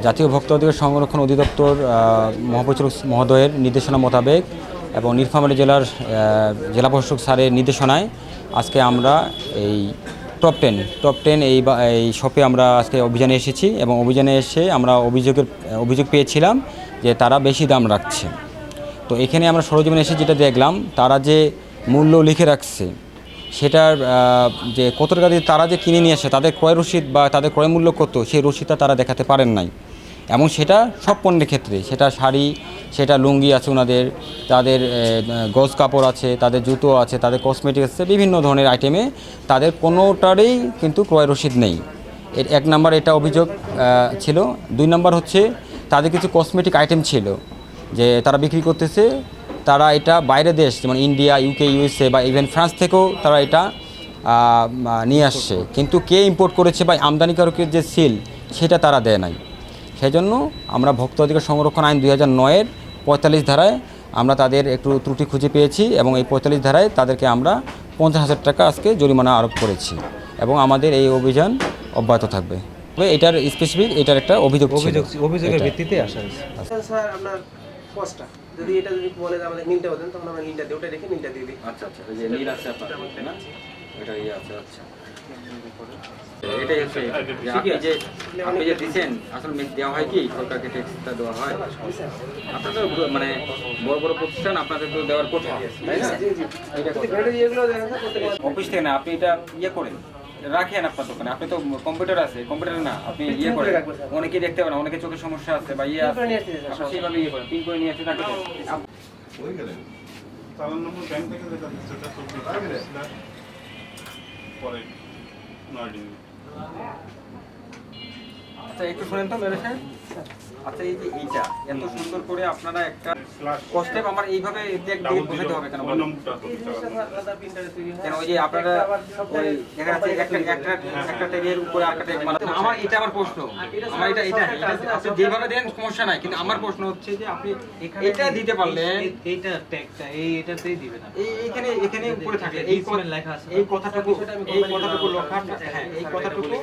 জাতীয় ভোক্তা অধিকার সংরক্ষণ অধিদপ্তর মহাপরিচালক মহোদয়ের নির্দেশনা মোতাবেক এবং নীলফামারী জেলার জেলা প্রশাসক স্যারের নির্দেশনায় আজকে আমরা এই টপ টেন এই শপে আমরা আজকে অভিযানে এসেছি এবং অভিযানে এসে আমরা অভিযোগ পেয়েছিলাম যে তারা বেশি দাম রাখছে। তো এখানে আমরা সরজমিনে এসে যেটা দেখলাম, তারা যে মূল্য লিখে রাখছে সেটার যে কত টাকা দিয়ে তারা যে কিনে নিয়ে আসে, তাদের ক্রয় রসিদ বা তাদের ক্রয় মূল্য কত, সেই রসিদটা তারা দেখাতে পারেন নাই। এবং সেটা সব পণ্যের ক্ষেত্রে, সেটা শাড়ি, সেটা লুঙ্গি আছে ওনাদের, তাদের গজ কাপড় আছে, তাদের জুতো আছে, তাদের কসমেটিক্স আছে, বিভিন্ন ধরনের আইটেমে তাদের কোনোটারই কিন্তু ক্রয় রসিদ নেই। এর এক নাম্বার এটা অভিযোগ ছিল। দুই নাম্বার হচ্ছে তাদের কিছু কসমেটিক আইটেম ছিল যে তারা বিক্রি করতেছে, তারা এটা বাইরে দেশ যেমন ইন্ডিয়া, ইউকে, ইউএসএ বা ইভেন ফ্রান্স থেকেও তারা এটা নিয়ে আসছে, কিন্তু কে ইম্পোর্ট করেছে বা আমদানিকারকের যে সিল সেটা তারা দেয় নাই। সেই জন্য আমরা ভোক্তা অধিকার সংরক্ষণ আইন 2009-এর 45 ধারায় আমরা তাদের একটু ত্রুটি খুঁজে পেয়েছি এবং এই 45 ধারায় তাদেরকে আমরা 50,000 টাকা আজকে জরিমানা আরোপ করেছি এবং আমাদের এই অভিযান অব্যাহত থাকবে। তবে এটার স্পেসিফিক এটার একটা অভিযোগের ভিত্তিতে আসা হয়েছে। স্যার আপনার কষ্টটা যদি এটা যদি বলে যে আমাদের নীলটা বলেন তখন আমরা নীলটা দিই, ওটা রেখে নীলটা দিয়ে দিই। আচ্ছা, এই যে নীল আছে আপনার না, এটা আছে। আচ্ছা, এটাই হচ্ছে যে আপনি যে দিচ্ছেন আসলে দেওয়া হয় কি, সরকারকে ট্যাক্সটা দেওয়া হয়। আপনাদের মানে বড় বড় প্রতিষ্ঠান, আপনাদের তো দেওয়ার কঠিন, তাই না? অফিস থেকে না, আপনি এটা করেন, রাখেন আপনার দোকানে। আপনি তো কম্পিউটার আছে, কম্পিউটার না আপনি করেন, অনেকেই দেখতে পারেন, অনেকে চোখের সমস্যা আছে বা আছে, আপনার সেইভাবে করেন, পিন করে নিয়ে আসে রাখেন। চালান নম্বর ব্যাংক থেকে যেটা দিচ্ছে ওটা পরে 9 দিন। আচ্ছা, একটু শুনেন তো মেরে সাহেব। আচ্ছা, এই যে এইটা এত সুন্দর করে আপনারা একটা কষ্টে আমার এইভাবে বোঝাতে হবে কেন? কেন ওই যে আপনারা ওই দেখা যাচ্ছে একটা ট্যাগের উপরে আরেকটা ট্যাগ মানে আমার এটা আমার প্রশ্ন, আমার এটা আপনি যেভাবে দেন সমস্যা নাই, কিন্তু আমার প্রশ্ন হচ্ছে যে আপনি এটা দিতে পারলেন, এইটা ট্যাগটা এটাতেই দিবেন না, এখানে উপরে থাকে এই লেখা আছে, এই কথাটুকু লেখা, হ্যাঁ এই কথাটুকু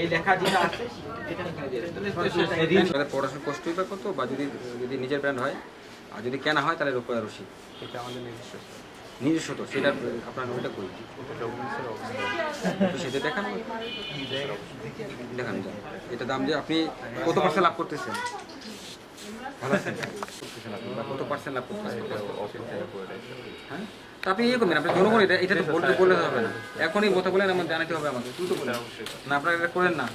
এই লেখা যেটা আছে এটা এখানে দিয়ে দেন। পড়াশোনার কষ্টই বা কত, বা যদি নিজের ব্র্যান্ড হয় আর যদি কেনা হয় তাহলে রূপা রশি, এটা আমাদের নিজস্ব তো সেটা আপনার ওইটা করি সেটা দেখান যায়। এটা দাম যে আপনি কত পার্সেন্ট লাভ করতেছেন, ভালো আছেন, কত পার্সেন্ট লাভ করতেছেন? হ্যাঁ, তা আপনি করবেন, আপনি জনগণ এটা তো বলতে হবে না, এখনই কথা বলেন, আমার জানাতে হবে আমাকে, তুই তো বলেন না, আপনারা এটা করেন না।